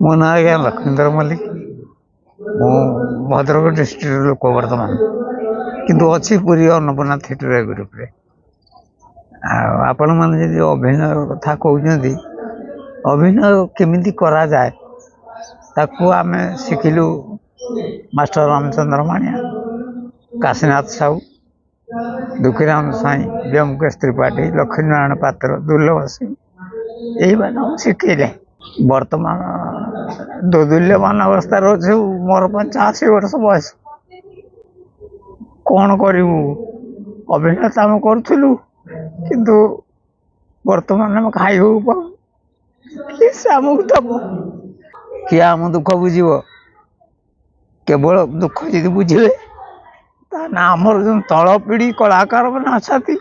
मो ना आज्ञा लक्ष्मीधर मल्लिक मु भद्रक डिस्ट्रिक्ट लोक बर्तमान किंतु अच्छी पूरी अन्नपूर्णा थिएटर ग्रुप रे आपण मैंने जी अभिनय कथा कहते अभिनय केमिति करा जाए ताकू आम शिखिलु मास्टर रामचंद्र माणिया काशीनाथ साहू दुखीराम साई व्योमकेश त्रिपाठी लक्ष्मीनारायण पात्र दुर्लभ सिंह यही मैंने शिखेले वर्तमान दोदुल्यमान अवस्था रोचे मोर 85 वर्ष बयस कौन करूँ अभिनय तो आम करूँ किंतु वर्तमान आम खाई हो पाऊ आमको दब किए आम दुख बुझे केवल दुख जी बुझे आमर जो तल पीढ़ी कलाकार मैंने अच्छा से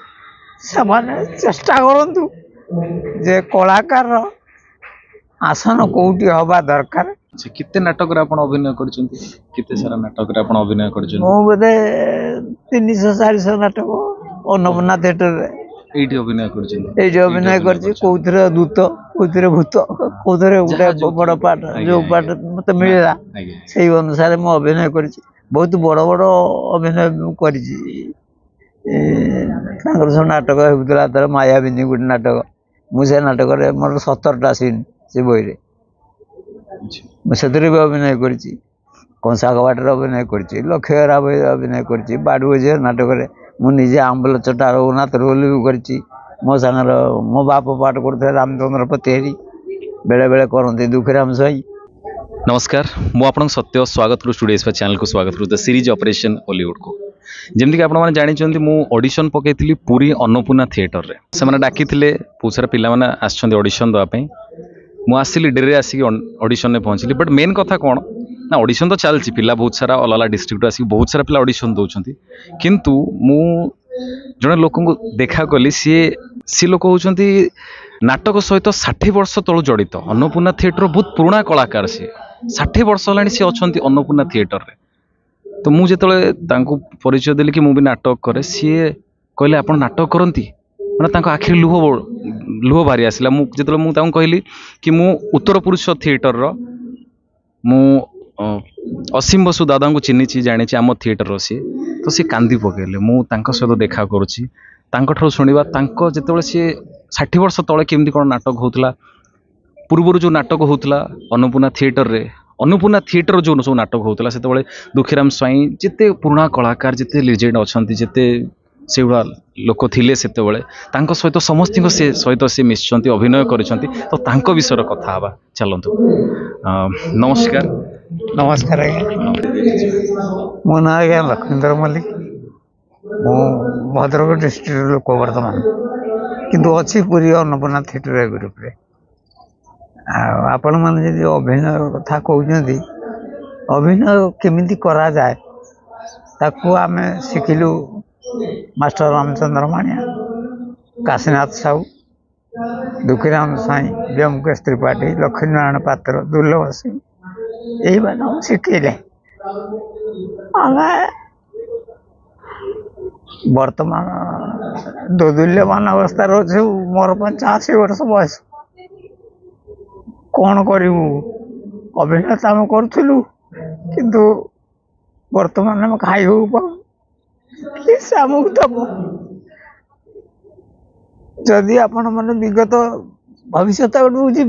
चेष्टा करूँ जे कलाकार आसन कौटी हवा दरकार। कितने नाटक अभिनय करते सारा नाटक अभिनय कर बोधे 300-400 नाटक अन्नपूर्णा थिएटर अभिनय अभिनय कर दूत कौन भूत कौन गोटे बड़ पाठ जो पाठ मत मिलला से अनुसार मु अभिनय कर बहुत बड़ बड़ अभिनय कर सब नाटक होता मायाबिनी गोटे नाटक मुझे नाटक मोर 17टा सीन से बही से भी अभिनय कर कंसाघाटर अभिनय कर लक्ष्यरा अभिनय कर बाड़ुजे नाटक मुझे आंबल चटा रघुनाथ रोल भी कर मो सांगर मो बाप पाठ करते रामचंद्र पतेहरी बेले बेले करते दुखीराम साई। नमस्कार मु आपन सत्य स्वागत करू स्टूडियो चैनल को स्वागत करू द सीरीज ऑपरेशन हॉलीवुड को जमती कि आपण मैंने जानते मु ऑडिशन पकई पूरी अन्नपूर्णा थिएटर रे से डाकी बहुत सारा पिला ऑडिशन देवाई मुझे आसली डेरी आसिक ऑडिशन में पहुँचली बट मेन कथा कौन ना ऑडिशन तो चलती पिला बहुत सारा अलग अलग डिस्ट्रिक्ट आसिक बहुत सारा पिला ऑडिशन दौरान किंतु मु जड़े लोक देखा कली सी लोक होती नाटक सहित 60 वर्ष तलू जड़ित अन्नपूर्णा थिएटर बहुत पुराना कलाकार सी 60 वर्ष है सी अच्छा अन्नपूर्णा थिएटर रे तो मुझे परिचय देली कि मुझे नाटक करे सी कहले आप नाटक करती मैंने आखिर लुह बाहरी आसला मुझे कहली कि मु उत्तर पुरुष थिएटर मु असीम बसु दादा को चिन्ह जानी आम थिएटर सी तो सी कांदी पकेले मु सहित देखा करुँची शुणा जो सी 60 वर्ष तले केमती कौन नाटक होता पूर्वर जो नाटक होता अन्नपूर्णा थिएटर जो सब नाटक होता से दुखीराम स्वाई जिते पुराना कलाकार जिते लिजेंड अच्छा जिते से गुड़ा लोक थिले से सहित समस्त सहित से मिशि अभिनय करिसेंती तो तांको विषय कथा हवा चलतु। नमस्कार नमस्कार मो ना आज्ञा लक्ष्मीधर मल्लिक मु भद्रक डिस्ट्रिक्ट लोक बर्तमान किंतु अच्छी पूरी अन्नपूर्णा थिएटर ग्रुप रे आपण मैंने जी अभिनय कथा कहते अभिनय केमिति करा जाए ताकू आम शिखिलु मास्टर रामचंद्र माणिया काशीनाथ साहू दुखीराम साई व्योमकेश त्रिपाठी लक्ष्मीनारायण पात्र दुर्लभ सिंह यही मैंने शिखेले वर्तमान दोदुल्यमान अवस्था रोचे मोर 85 वर्ष बयस कौन करूँ अभिनय तो आम करूँ किंतु वर्तमान आम खाई हो पाऊ आमको दब जदि आपण मैंने विगत भविष्य आड़ू जी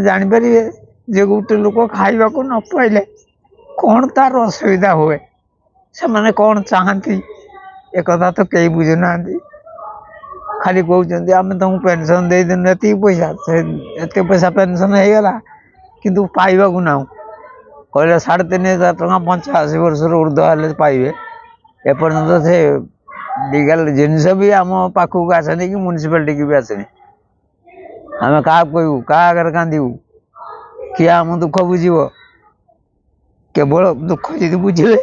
जापर जे गोटे लोक खाइबा को न पाइले कौन तार असुविधा हुए से मैंने कौन चाहती एक तो कई बुझुना खाली कहते आम तुमको पेनसन दे देनु एत पैसा से एत पैसा पेनसन हो गला किंतु पाइबा को ना कहले 3500 टका 85 वर्ष ऊर्ध्व पाइबे एपर्यंत से लीगल जिनस भी आम पाखक आसनी कि म्यूनिसिपालिटी की भी आसनी आम क्या कहूँ क्या आगे कांदू किए आम दुख बुझे केवल दुख जी बुझे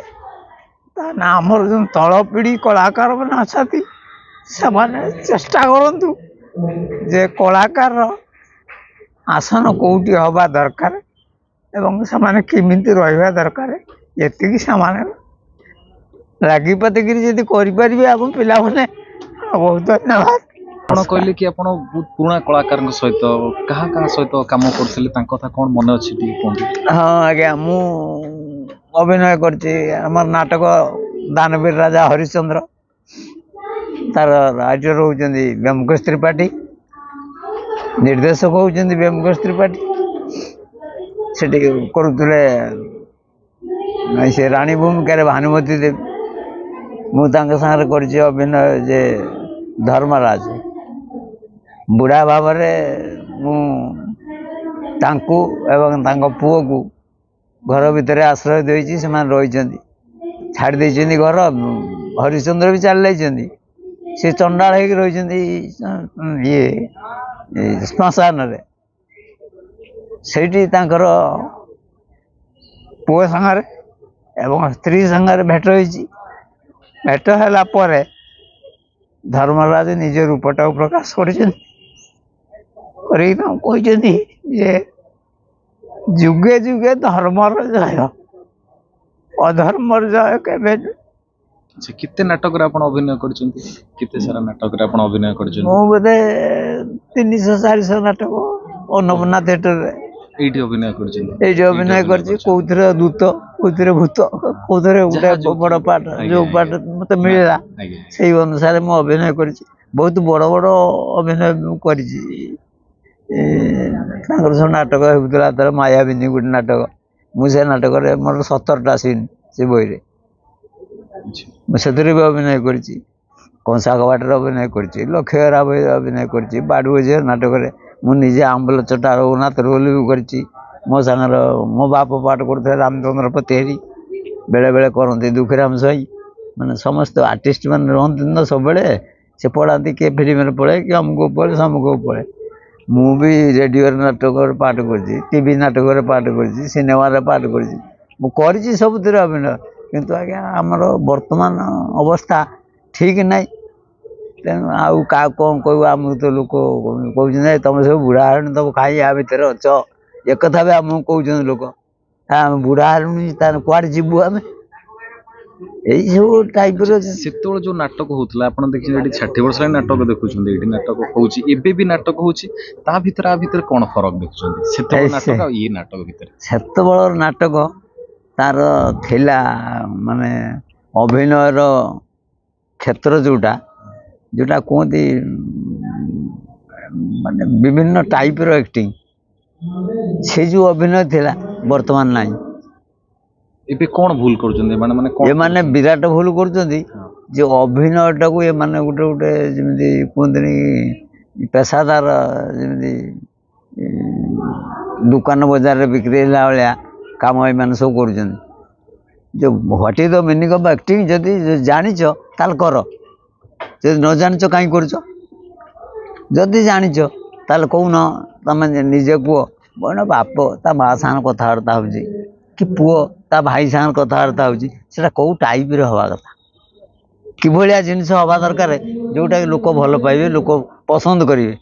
आमर जो तल पीढ़ी कलाकार मैंने अच्छा से चेष्टा करूँ जे कलाकार आसन कौटी हवा दरकार एवं से केमिति रहा दरकार ये लगी पातिक जी करें आम पिला बहुत धन्यवाद। ଆପଣ କହିଲେ କି ଆପଣ ବହୁତ ପୁରୁଣା କଳାକାରଙ୍କ ସହିତ କାହା ସହିତ କାମ କରୁଥିଲେ ତାଙ୍କ କଥା କ'ଣ ମନେ ଅଛି ଟିକେ କୁହନ୍ତୁ। ହଁ ଆଜ୍ଞା, ମୁଁ ଅଭିନୟ କରିଛି ଆମର ନାଟକ ଦାନବୀର ରାଜା ହରିଶ୍ଚନ୍ଦ୍ର, ତାର ରାଇଟର ହଉଛନ୍ତି ବ୍ୟୋମକେଶ ତ୍ରିପାଠୀ, ନିର୍ଦ୍ଦେଶକ ହଉଛନ୍ତି ବ୍ୟୋମକେଶ ତ୍ରିପାଠୀ। ସେଠି କରୁଥିଲେ ସେ ରାଣୀ ଭୂମିକାରେ ଭାନୁମତୀ ଦେବୀ। ମୁଁ ତାଙ୍କ ସାଙ୍ଗରେ କରିଛି ଅଭିନୟ ଯେ ଧର୍ମରାଜ। ବୁଢ଼ା ଭାବରେ ମୁଁ ତାଙ୍କୁ ଏବଂ ତାଙ୍କ ପୁଅକୁ ଘର ଭିତରେ ଆଶ୍ରୟ ଦେଇଛି, ସେମାନେ ରହିଛନ୍ତି, ଛାଡ଼ି ଦେଇଛନ୍ତି ଘର। ହରିଶ୍ଚନ୍ଦ୍ର ବି ଚାଲି ଯାଇଛନ୍ତି, ସେ ଚଣ୍ଡାଳ ହେଇକି ରହିଛନ୍ତି ଇଏ ଶ୍ମଶାନରେ। ସେଇଠି ତାଙ୍କର ପୁଅ ସାଙ୍ଗରେ ଏବଂ ସ୍ତ୍ରୀ ସାଙ୍ଗରେ ଭେଟ ହେଇଛି। ଭେଟ ହେଲା ପରେ ଧର୍ମରାଜ ନିଜ ରୂପଟାକୁ ପ୍ରକାଶ କରିଛନ୍ତି, କରିକି ତାଙ୍କୁ କହିଛନ୍ତି ଯେ ଯୁଗେ ଯୁଗେ ଧର୍ମର ଜୟ, ଅଧର୍ମର ଜୟ କେବେ। କେତେ ନାଟକରେ ଆପଣ ଅଭିନୟ କରିଛନ୍ତି? କେତେ ସାରା ନାଟକରେ ଆପଣ ଅଭିନୟ କରିଛନ୍ତି? ମୁଁ ବୋଧେ 300-400 ନାଟକ ଅନ୍ନପୂର୍ଣ୍ଣା ଥିଏଟରରେ ଏଇଠି ଅଭିନୟ କରିଛନ୍ତି? ଏଇଠି ଅଭିନୟ କରିଛି। କୋଉଥିରେ ଦୂତ, କୋଉଥିରେ ଭୂତ, କୋଉଥିରେ ଗୋଟେ ବଡ଼ ପାଠ, ଯୋଉ ପାଠ ମତେ ମିଳିଲା ସେଇ ଅନୁସାରେ ମୁଁ ଅଭିନୟ କରିଛି। ବହୁତ ବଡ଼ ବଡ଼ ଅଭିନୟ ମୁଁ କରିଛି। ତାଙ୍କର ସବୁ ନାଟକ ହେଉଥିଲା ତାର ମାୟାବିନୀ ଗୋଟେ ନାଟକ, ମୁଁ ସେ ନାଟକରେ ମୋର 17ଟା ସିନ୍ ସେ ବହିରେ, ମୁଁ ସେଥିରେ ବି ଅଭିନୟ କରିଛି। କଂସା କବାଟରେ ଅଭିନୟ କରିଛି, ଲକ୍ଷ୍ମୀହରା ବହିରେ ଅଭିନୟ କରିଛି, ବାଡ଼ୁଅ ଝିଅ ନାଟକରେ ମୁଁ ନିଜେ ଆମ୍ବୁଲ ଚଟା ରଘୁନାଥ ରୋଲ ବି କରିଛି। ମୋ ସାଙ୍ଗର ମୋ ବାପ ପାଠ କରୁଥିଲେ ରାମଚନ୍ଦ୍ର ପତିହାରୀ, ବେଳେବେଳେ କରନ୍ତି ଦୁଃଖୀରାମ ସ୍ୱାଇଁ, ମାନେ ସମସ୍ତ ଆର୍ଟିଷ୍ଟ ମାନେ ରହନ୍ତି ନା ସବୁବେଳେ, ସେ ପଢ଼ାନ୍ତି, କିଏ ଫିଲ୍ମରେ ପଳାଏ, କିଏ ଅମୁକ ପଳାଏ, ସମୁକ ପଳାଏ। ମୁଁ ବି ରେଡ଼ିଓରେ ନାଟକରେ ପାଠ କରିଛି, ଟିଭି ନାଟକରେ ପାଠ କରିଛି, ସିନେମାରେ ପାଠ କରିଛି, ମୁଁ କରିଛି ସବୁଥିରେ ଅଭିନୟ। କିନ୍ତୁ ଆଜ୍ଞା ଆମର ବର୍ତ୍ତମାନ ଅବସ୍ଥା ଠିକ ନାହିଁ, ତେଣୁ ଆଉ କାହାକୁ କ'ଣ କହିବୁ? ଆମକୁ ତ ଲୋକ କହୁଛନ୍ତି ତମେ ସବୁ ବୁଢ଼ା ହେଲଣି, ତମେ କାହିଁ ୟା ଭିତରେ ଅଛ, ଏକଥା ବି ଆମକୁ କହୁଛନ୍ତି ଲୋକ। ଆମେ ବୁଢ଼ା ହେଲୁଣି, ତାହେଲେ କୁଆଡ଼େ ଯିବୁ ଆମେ? ଏଇ ସବୁ ଟାଇପର। ସେତେବେଳେ ଯୋଉ ନାଟକ ହଉଥିଲା ଆପଣ ଦେଖିଛନ୍ତି, ଏଠି 60 ବର୍ଷ ହେଲାଣି ନାଟକ ଦେଖୁଛନ୍ତି, ଏଠି ନାଟକ ହଉଛି, ଏବେ ବି ନାଟକ ହଉଛି, ତା ଭିତରେ ଆ ଭିତରେ କ'ଣ ଫରକ ଦେଖୁଛନ୍ତି ସେତେବେଳେ ନାଟକ ଆଉ ଇଏ ନାଟକ ଭିତରେ? ସେତେବେଳର ନାଟକ ତାର ଥିଲା ମାନେ ଅଭିନୟର କ୍ଷେତ୍ର ଯୋଉଟା କୁହନ୍ତି ମାନେ ବିଭିନ୍ନ ଟାଇପର ଆକ୍ଟିଂ, ସେ ଯୋଉ ଅଭିନୟ ଥିଲା ବର୍ତ୍ତମାନ ନାହିଁ। ଏବେ କ'ଣ ଭୁଲ କରୁଛନ୍ତି ଏମାନେ? ବିରାଟ ଭୁଲ କରୁଛନ୍ତି ଯେ ଅଭିନୟଟାକୁ ଏମାନେ ଗୋଟେ ଗୋଟେ ଯେମିତି କୁହନ୍ତିନି ପେଶାଦାର, ଯେମିତି ଦୋକାନ ବଜାରରେ ବିକ୍ରି ହେଲା ଭଳିଆ କାମ ଏମାନେ ସବୁ କରୁଛନ୍ତି। ଯେ what is the meaning of acting? ଯଦି ଜାଣିଛ ତାହେଲେ କର, ଯଦି ନ ଜାଣିଛ କାହିଁ କରୁଛ? ଯଦି ଜାଣିଛ ତାହେଲେ କହୁନ, ତମେ ନିଜେ କୁହ। ବାପ ତା ମା ସାଙ୍ଗରେ କଥାବାର୍ତ୍ତା ହେଉଛି, କି ପୁଅ ତା ଭାଇ ସାଙ୍ଗରେ କଥାବାର୍ତ୍ତା ହେଉଛି, ସେଟା କୋଉ ଟାଇପ୍ର ହେବା କଥା, କିଭଳିଆ ଜିନିଷ ହେବା ଦରକାର, ଯେଉଁଟାକି ଲୋକ ଭଲ ପାଇବେ, ଲୋକ ପସନ୍ଦ କରିବେ।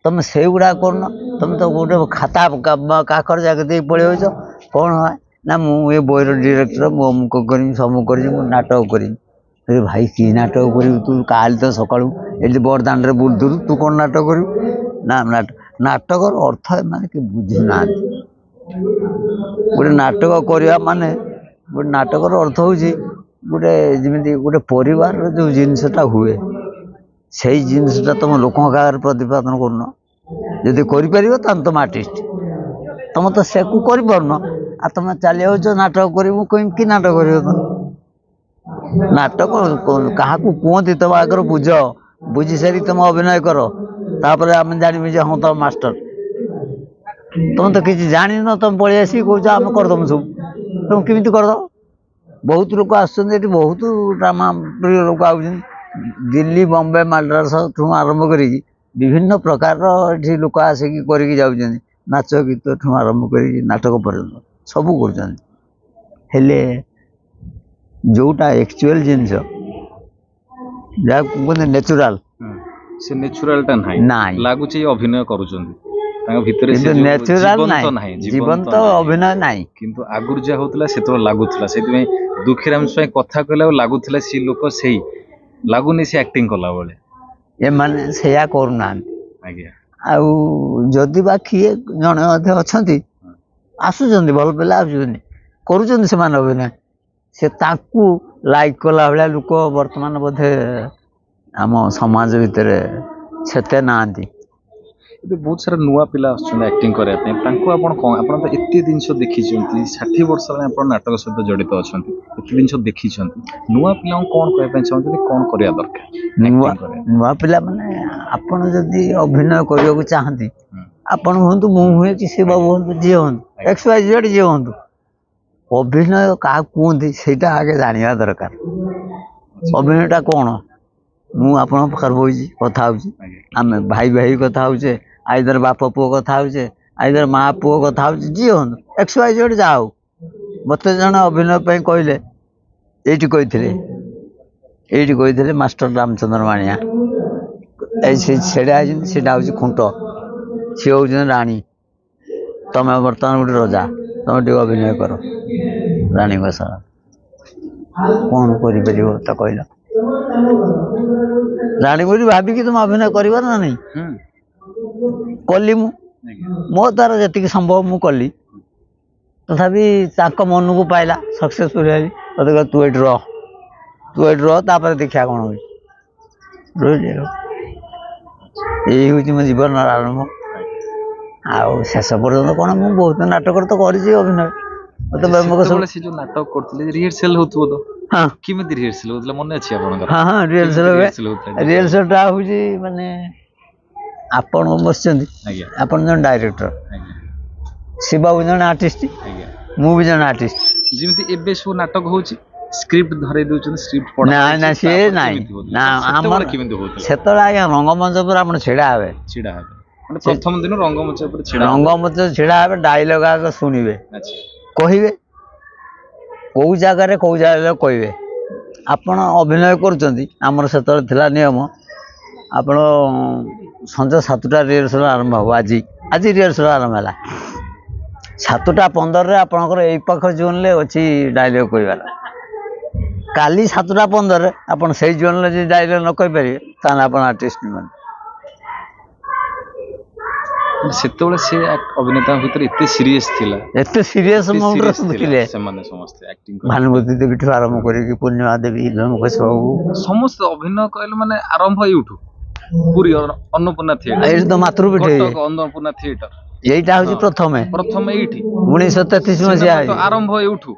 ତମେ ସେଇଗୁଡ଼ା କରୁନ, ତମେ ତ ଗୋଟେ ଖାତା କାକର ଜାଗ ଦେଇ ପଳେଇଛ। କ'ଣ ହୁଏ ନା ମୁଁ ଏ ବହିର ଡିରେକ୍ଟର, ମୁଁ ଅମୁକ କରିବି, ସମୁକ କରିବି, ମୁଁ ନାଟକ କରିବି। ଭାଇ କି ନାଟକ କରିବୁ ତୁ? କାଲି ତ ସକାଳୁ ଏଠି ବଡ଼ ଦାଣ୍ଡରେ ବୁଲୁଥିଲୁ, ତୁ କ'ଣ ନାଟକ କରିବୁ? ନା ନାଟକର ଅର୍ଥ ଏମାନେ କି ବୁଝୁନାହାନ୍ତି। ଗୋଟେ ନାଟକ କରିବା ମାନେ, ଗୋଟେ ନାଟକର ଅର୍ଥ ହେଉଛି ଗୋଟେ ଯେମିତି ଗୋଟେ ପରିବାରର ଯେଉଁ ଜିନିଷଟା ହୁଏ, ସେଇ ଜିନିଷଟା ତମ ଲୋକଙ୍କ ଆଗରେ ପ୍ରତିପାଦନ କରୁନ। ଯଦି କରିପାରିବ ତାହେଲେ ତମେ ଆର୍ଟିଷ୍ଟ। ତମେ ତ ସେକୁ କରିପାରୁନ, ଆଉ ତମେ ଚାଲି ଯାଉଛ ନାଟକ କରିବୁ, କି ନାଟକ କରିବ ତମେ? ନାଟକ କାହାକୁ କୁହନ୍ତି ତମ ଆଗରେ ବୁଝି ସାରି ତମେ ଅଭିନୟ କର, ତାପରେ ଆମେ ଜାଣିବୁ ଯେ ହଁ ତମ ମାଷ୍ଟର। ତମେ ତ କିଛି ଜାଣିନ, ତମେ ପଳେଇ ଆସିକି କହୁଛ ଆମେ କରିଦବୁ ସବୁ। ତମେ କେମିତି କରିଦବ? ବହୁତ ଲୋକ ଆସୁଛନ୍ତି ଏଠି, ବହୁତ ଡ୍ରାମା ପ୍ରିୟ ଲୋକ ଆସୁଛନ୍ତି, ଦିଲ୍ଲୀ, ବମ୍ବେ, ମାଡ୍ରାସଠୁ ଆରମ୍ଭ କରିକି ବିଭିନ୍ନ ପ୍ରକାରର ଏଠି ଲୋକ ଆସିକି କରିକି ଯାଉଛନ୍ତି। ନାଚ ଗୀତଠୁ ଆରମ୍ଭ କରିକି ନାଟକ ପର୍ଯ୍ୟନ୍ତ ସବୁ କରୁଛନ୍ତି। ହେଲେ ଯୋଉଟା ଆକ୍ଚୁଆଲ ଜିନିଷ, ଯାହାକୁ କୁହନ୍ତି ନ୍ୟାଚୁରାଲ, ସେ ନ୍ୟାଚୁରାଲଟା ନାହିଁ, ଲାଗୁଛି ଅଭିନୟ କରୁଛନ୍ତି ତାଙ୍କ ଭିତରେ, ଜୀବନ୍ତ ଅଭିନୟ ନାହିଁ। କିନ୍ତୁ ଆଗରୁ ଯାହା ହଉଥିଲା ସେତେବେଳେ ଲାଗୁଥିଲା। ସେଥିପାଇଁ ଦୁଃଖୀରାମ ସ୍ୱାଇଁ କଥା କହିଲା ଲାଗୁଥିଲା ସେ ଲୋକ ସେଇ ଲାଗୁନି, ସେ ଆକ୍ଟିଂ କଲା ବେଳେ। ଏମାନେ ସେଇଆ କରୁନାହାନ୍ତି। ଆଜ୍ଞା ଆଉ ଯଦି ବା କିଏ ଜଣେ ଅଧେ ଅଛନ୍ତି ଆସୁଛନ୍ତି ଭଲ ପିଲା ଆସୁଛନ୍ତି କରୁଛନ୍ତି ସେମାନେ ଅଭିନୟ ସେ ତାଙ୍କୁ ଲାଇକ୍ କଲା ଭଳିଆ ଲୋକ ବର୍ତ୍ତମାନ ବୋଧେ ଆମ ସମାଜ ଭିତରେ ସେତେ ନାହାନ୍ତି। ଏବେ ବହୁତ ସାରା ନୂଆ ପିଲା ଆସୁଛନ୍ତି ଆକ୍ଟିଂ କରିବା ପାଇଁ ତାଙ୍କୁ ଆପଣ କ'ଣ ଆପଣ ତ ଏତେ ଜିନିଷ ଦେଖିଛନ୍ତି 60 ବର୍ଷ ହେଲାଣି ଆପଣ ନାଟକ ସହିତ ଜଡ଼ିତ ଅଛନ୍ତି ଏତେ ଜିନିଷ ଦେଖିଛନ୍ତି ନୂଆ ପିଲାଙ୍କୁ କ'ଣ କହିବା ପାଇଁ ଚାହୁଁଛନ୍ତି କ'ଣ କରିବା ଦରକାର ନୂଆ acting କରିବା? ନୂଆ ପିଲାମାନେ ଆପଣ ଯଦି ଅଭିନୟ କରିବାକୁ ଚାହାନ୍ତି ଆପଣ ହୁଅନ୍ତୁ ମୁଁ ହୁଏ କି ସେ ବାବୁ ହୁଅନ୍ତୁ ଯିଏ ହୁଅନ୍ତୁ XYZ ଯିଏ ହୁଅନ୍ତୁ ଅଭିନୟ କାହାକୁ କୁହନ୍ତି ସେଇଟା ଆଗେ ଜାଣିବା ଦରକାର। ଅଭିନୟଟା କ'ଣ ମୁଁ ଆପଣଙ୍କ ପାଖରେ ବସିଛି କଥା ହଉଛି ଆମେ ଭାଇ ଭାଇ କଥା ହଉଛେ ଆଇଦର ବାପ ପୁଅ କଥା ହଉଛେ ଆଇଦର ମା ପୁଅ କଥା ହଉଛେ ଯିଏ ହୁଅନ୍ତୁ XYZ ଯାହା ହଉ ମୋତେ ଜଣେ ଅଭିନୟ ପାଇଁ କହିଲେ ଏଇଠି କହିଥିଲେ ମାଷ୍ଟର ରାମଚନ୍ଦ୍ର ମାଣିଆ ସେଟା ହେଇଛନ୍ତି ସେଇଟା ହେଉଛି ଖୁଣ୍ଟ ସିଏ ହେଉଛନ୍ତି ରାଣୀ ତମେ ବର୍ତ୍ତମାନ ଗୋଟେ ରଜା ତମେ ଟିକେ ଅଭିନୟ କର ରାଣୀ ବସା କ'ଣ କରିପାରିବ ତ କହିଲ ରାଣୀ ବୋଲି ଭାବିକି ତମେ ଅଭିନୟ କରିବ ନା ନାହିଁ କଲି ମୁଁ ମୋ ଦ୍ୱାରା ଯେତିକି ସମ୍ଭବ ମୁଁ କଲି ତଥାପି ତାଙ୍କ ମନକୁ ପାଇଲା ସକ୍ସେସଫୁଲ ହେଲି ମୋତେ କହିଲେ ତୁ ଏଇଠି ରହ ତାପରେ ଦେଖିବା କ'ଣ ହେଉଛି ରହିଲି ଏଇ ହେଉଛି ମୋ ଜୀବନର ଆରମ୍ଭ ଆଉ ଶେଷ ପର୍ଯ୍ୟନ୍ତ କ'ଣ ମୁଁ ବହୁତ ନାଟକରେ ତ କରିଛି ଅଭିନୟ ମୋତେ ସେ ଯୋଉ ନାଟକ କରୁଥିଲେ ରିହର୍ସାଲ ହଉଥିବ ତ କେମିତି ରିହର୍ସାଲ ହଉଥିଲା ମନେ ଅଛି ଆପଣଙ୍କର? ହଁ ରିହର୍ସାଲଟା ହେଉଛି ମାନେ ଆପଣ ବସିଛନ୍ତି ଆପଣ ଜଣେ ଡାଇରେକ୍ଟର ଶିବାବୁ ଜଣେ ଆର୍ଟିଷ୍ଟ ମୁଁ ବି ଜଣେ ଆର୍ଟିଷ୍ଟ ଯେମିତି ଏବେ ସବୁ ନାଟକ ହଉଛି ସ୍କ୍ରିପ୍ଟ ଧରେଇ ଦଉଛନ୍ତି ସ୍କ୍ରିପ୍ଟ ନା ସିଏ ନାହିଁ ନା ଆମର ସେତେବେଳେ ଆଜ୍ଞା ରଙ୍ଗମଞ୍ଚ ଉପରେ ଆପଣ ଛିଡ଼ା ହେବେ ମାନେ ପ୍ରଥମ ଦିନ ରଙ୍ଗମଞ୍ଚ ଉପରେ ଛିଡ଼ା ହେବେ ଡାଇଲଗ ଆଗ ଶୁଣିବେ କହିବେ କେଉଁ ଜାଗାରେ କହିବେ ଆପଣ ଅଭିନୟ କରୁଛନ୍ତି ଆମର ସେତେବେଳେ ଥିଲା ନିୟମ ଆପଣ ସଞ୍ଜ 7ଟା ରିହର୍ସାଲ ଆରମ୍ଭ ହେବ ଆଜି ରିହର୍ସାଲ ଆରମ୍ଭ ହେଲା 7:15 ଆପଣଙ୍କର ଏଇ ପାଖ ଜୋନ୍ରେ ଅଛି ଡାଇଲଗ କହିବାର କାଲି 7:15 ଆପଣ ସେଇ ଜୋନ୍ରେ ଯଦି ଡାଇଲଗ ନ କହିପାରିବେ ତାହେଲେ ଆପଣ ଆର୍ଟିଷ୍ଟ ନୁହନ୍ତି। ସେତେବେଳେ ସେ ଅଭିନେତାଙ୍କ ଭିତରେ ଏତେ ସିରିୟସ୍ ଥିଲା ଏତେ ସିରିୟସ୍ ମୁଡରେ ଥିଲେ ସେମାନେ ସମସ୍ତେ ଆକ୍ଟିଂ ଭାନୁମତୀ ଦେବୀଠୁ ଆରମ୍ଭ କରିକି ପୂର୍ଣ୍ଣିମା ଦେବୀ ସବୁ ସମସ୍ତେ ଅଭିନୟ କହିଲେ ମାନେ ଆରମ୍ଭ ଏଇଠୁ ପୁରୀ ଅନ୍ନପୂର୍ଣ୍ଣା ଥିଏଟର ଏଇଠି ତ ମାତୃପୀଠ ଅନ୍ନପୂର୍ଣ୍ଣା ଥିଏଟର এইটা হচ্ছে প্রথমে এইটি 1933 মସିହା ଆରମ୍ଭ ଏଇଠୁ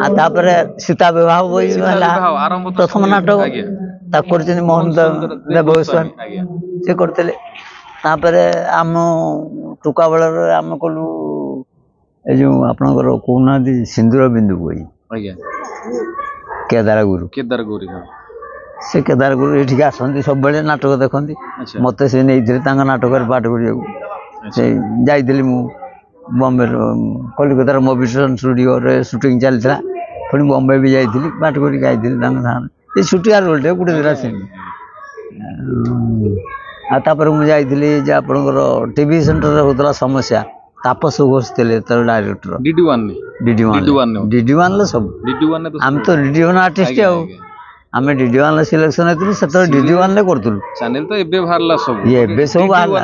আর তারপরে সীতা বিবাহ বই ହେଲା প্রথম নাটক ତାକୁ କରିଛନ୍ତି ମୋହନ ଦେବ ଗୋସ୍ୱାମୀ ସେ କରିଥିଲେ ତାପରେ ଆମ ଟୁକା ବେଳରେ ଆମେ କଲୁ ଏ ଯେଉଁ ଆପଣଙ୍କର କହୁନାହାନ୍ତି ସିନ୍ଦୁର ବିନ୍ଦୁ ବହି କେଦାର ଗୁରୁ ସେ କେଦାର ଗୁରୁ ଏଠିକି ଆସନ୍ତି ସବୁବେଳେ ନାଟକ ଦେଖନ୍ତି ମୋତେ ସେ ନେଇଥିଲେ ତାଙ୍କ ନାଟକରେ ପାଠ ପଢ଼ିବାକୁ ସେ ଯାଇଥିଲି ମୁଁ ବମ୍ବେର କଲିକତାର ମୋଭିସନ୍ ଷ୍ଟୁଡ଼ିଓରେ ସୁଟିଂ ଚାଲିଥିଲା ପୁଣି ବମ୍ବେ ବି ଯାଇଥିଲି ପାଠ କରିକି ଯାଇଥିଲି ତାଙ୍କ ସାଙ୍ଗରେ ଏ ଛୁଟିଆ ରୋଲ୍ଟେ ଗୋଟେ ଦିନ ସେମିତି ଆଉ ତାପରେ ମୁଁ ଯାଇଥିଲି ଯେ ଆପଣଙ୍କର ଟିଭି ସେଣ୍ଟରରେ ହେଉଥିଲା ସମସ୍ୟା ତାପସ ଘୋଷ ଥିଲେ ତାର ଡାଇରେକ୍ଟର DD1ରେ ସବୁ ଆମେ ତ DD1 ଆର୍ଟିଷ୍ଟ ଆଉ ଆମେ DD1ରେ ସିଲେକ୍ସନ ହେଇଥିଲୁ ସେତେବେଳେ DD1ରେ କରୁଥିଲୁ ଚ୍ୟାନେଲ ତ ଏବେ ବାହାରିଲା ସବୁ ଏବେ ସବୁ ବାହାରିଲା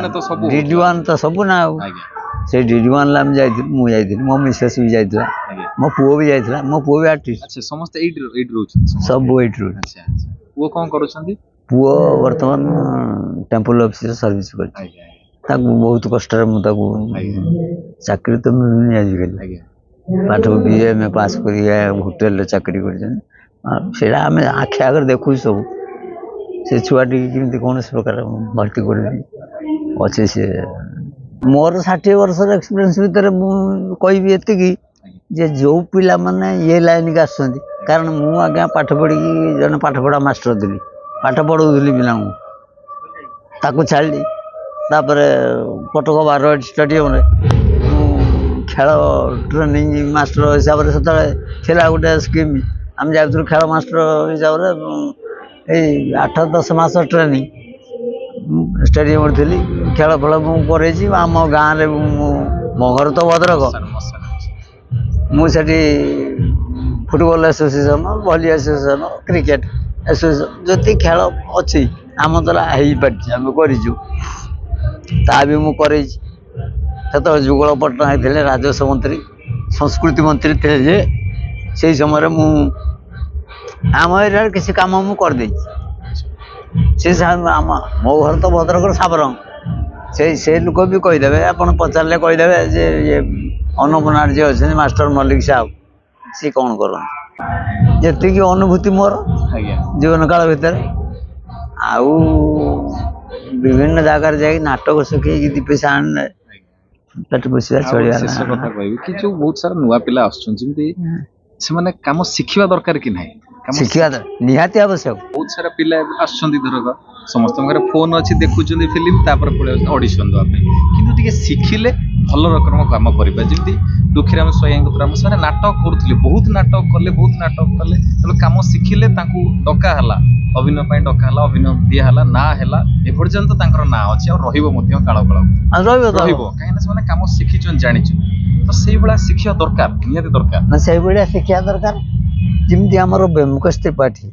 DD1 ତ ସବୁ ନା ଆଉ ସେ DD1ରେ ଆମେ ଯାଇଥିଲୁ ମୁଁ ଯାଇଥିଲି ମୋ ମିସେସ୍ ବି ଯାଇଥିଲା ମୋ ପୁଅ ବି ଯାଇଥିଲା ମୋ ପୁଅ ବି ଆର୍ଟିଷ୍ଟ ସମସ୍ତେ ଏଇଠି ରହୁଛନ୍ତି ସବୁ ଏଇଠି ରହୁଛନ୍ତି ପୁଅ କ'ଣ କରୁଛନ୍ତି ପୁଅ ବର୍ତ୍ତମାନ ଟେମ୍ପଲ ଅଫିସରେ ସର୍ଭିସ୍ କରିଛି ତାକୁ ବହୁତ କଷ୍ଟରେ ମୁଁ ତାକୁ ଚାକିରି ତ ମିଳୁନି ଆଜିକାଲି ପାଠ BA ପାସ୍ କରି ହୋଟେଲରେ ଚାକିରି କରିଛନ୍ତି ସେଇଟା ଆମେ ଆଖି ଆଗରେ ଦେଖୁଛୁ ସବୁ ସେ ଛୁଆଟିକି କେମିତି କୌଣସି ପ୍ରକାର ଭର୍ତ୍ତି କରିଦେବି ଅଛି ସେ ମୋର 60 ବର୍ଷର ଏକ୍ସପିରିଏନ୍ସ ଭିତରେ ମୁଁ କହିବି ଏତିକି ଯେ ଯେଉଁ ପିଲାମାନେ ଇଏ ଲାଇନ୍କି ଆସୁଛନ୍ତି କାରଣ ମୁଁ ଆଜ୍ଞା ପାଠ ପଢ଼ିକି ଜଣେ ପାଠପଢ଼ା ମାଷ୍ଟର ଥିଲି ପାଠ ପଢ଼ଉଥିଲି ପିଲାଙ୍କୁ ତାକୁ ଛାଡ଼ିଲି ତାପରେ କଟକ ବାରବାଟୀ ଷ୍ଟାଡ଼ିୟମରେ ମୁଁ ଖେଳ ଟ୍ରେନିଂ ମାଷ୍ଟର ହିସାବରେ ସେତେବେଳେ ଥିଲା ଗୋଟେ ସ୍କିମ୍ ଆମେ ଯାଉଥିଲୁ ଖେଳ ମାଷ୍ଟର ହିସାବରେ ଏଇ 8-10 ମାସ ଟ୍ରେନିଂ ଷ୍ଟାଡ଼ିୟମରେ ଥିଲି ଖେଳ ଫଳ ମୁଁ କରେଇଛି ଆମ ଗାଁରେ ମୋ ଘର ତ ଭଦ୍ରକ ମୁଁ ସେଠି ଫୁଟବଲ ଆସୋସିଏସନ୍ ଭଲି ଆସୋସିଏସନ୍ କ୍ରିକେଟ ଆସୋସିଏସନ୍ ଯେତିକି ଖେଳ ଅଛି ଆମ ଦ୍ୱାରା ହେଇପାରିଛି ଆମେ କରିଛୁ ତା ବି ମୁଁ କରେଇଛି। ସେତେବେଳେ ଯୁଗଳ ପଟ୍ଟନାୟକ ଥିଲେ ରାଜସ୍ୱ ମନ୍ତ୍ରୀ ସଂସ୍କୃତି ମନ୍ତ୍ରୀ ଥିଲେ ଯେ ସେଇ ସମୟରେ ମୁଁ ଆମ ଏରିଆରେ କିଛି କାମ ମୁଁ କରିଦେଇଛି। ସେ ଆମ ମୋ ଘର ତ ଭଦ୍ରକର ସାବରଙ୍ଗ ସେ ଲୋକ ବି କହିଦେବେ ଆପଣ ପଚାରିଲେ କହିଦେବେ ଯେ ଇଏ ଅନ୍ନପୂର୍ଣ୍ଣାରେ ଯିଏ ଅଛନ୍ତି ମାଷ୍ଟର ମଲ୍ଲିକ ସାହୁ ସିଏ କ'ଣ କରନ୍ତି। ଯେତିକି ଅନୁଭୂତି ମୋର ଜୀବନ କାଳ ଭିତରେ ଆଉ ବିଭିନ୍ନ ଜାଗାରେ ଯାଇକି ନାଟକ ଶିଖେଇକି ଦି ପଇସା ଆଣିଲେ ପେଟ ପୋଷିବା ଚଳିବା। ଶେଷ କଥା କହିବି କି ଯୋଉ ବହୁତ ସାରା ନୂଆ ପିଲା ଆସୁଛନ୍ତି ଯେମିତି ସେମାନେ କାମ ଶିଖିବା ଦରକାର କି ନାହିଁ ଶିଖିବା ନିହାତି ଆବଶ୍ୟକ। ବହୁତ ସାରା ପିଲା ଆସୁଛନ୍ତି ଧରକ ସମସ୍ତଙ୍କର ଫୋନ ଅଛି ଦେଖୁଛନ୍ତି ଫିଲ୍ମ ତାପରେ ପଳେଇ ଅଡିସନ ଦେବା ପାଇଁ କିନ୍ତୁ ଟିକେ ଶିଖିଲେ ଭଲ ରକମ କାମ କରିବା। ଯେମିତି ଦୁଃଖୀରାମ ସ୍ୱାଇଁଙ୍କ ଦ୍ୱାରା ସେମାନେ ନାଟକ କରୁଥିଲେ ବହୁତ ନାଟକ କଲେ ତେଣୁ କାମ ଶିଖିଲେ ତାଙ୍କୁ ଡକା ହେଲା ଅଭିନୟ ପାଇଁ ଡକା ହେଲା ଅଭିନୟ ଦିଆ ହେଲା ନାଁ ହେଲା ଏପର୍ଯ୍ୟନ୍ତ ତାଙ୍କର ନାଁ ଅଛି ଆଉ ରହିବ ମଧ୍ୟ କାଳ ରହିବ କାହିଁକିନା ସେମାନେ କାମ ଶିଖିଛନ୍ତି ଜାଣିଛନ୍ତି ତ ସେଇଭଳିଆ ଶିଖିବା ଦରକାର ନିହାତି ଦରକାର ନା ସେଇଭଳିଆ ଶିଖିବା ଦରକାର। ଯେମିତି ଆମର ବ୍ୟୋମକେଶ ତ୍ରିପାଠୀ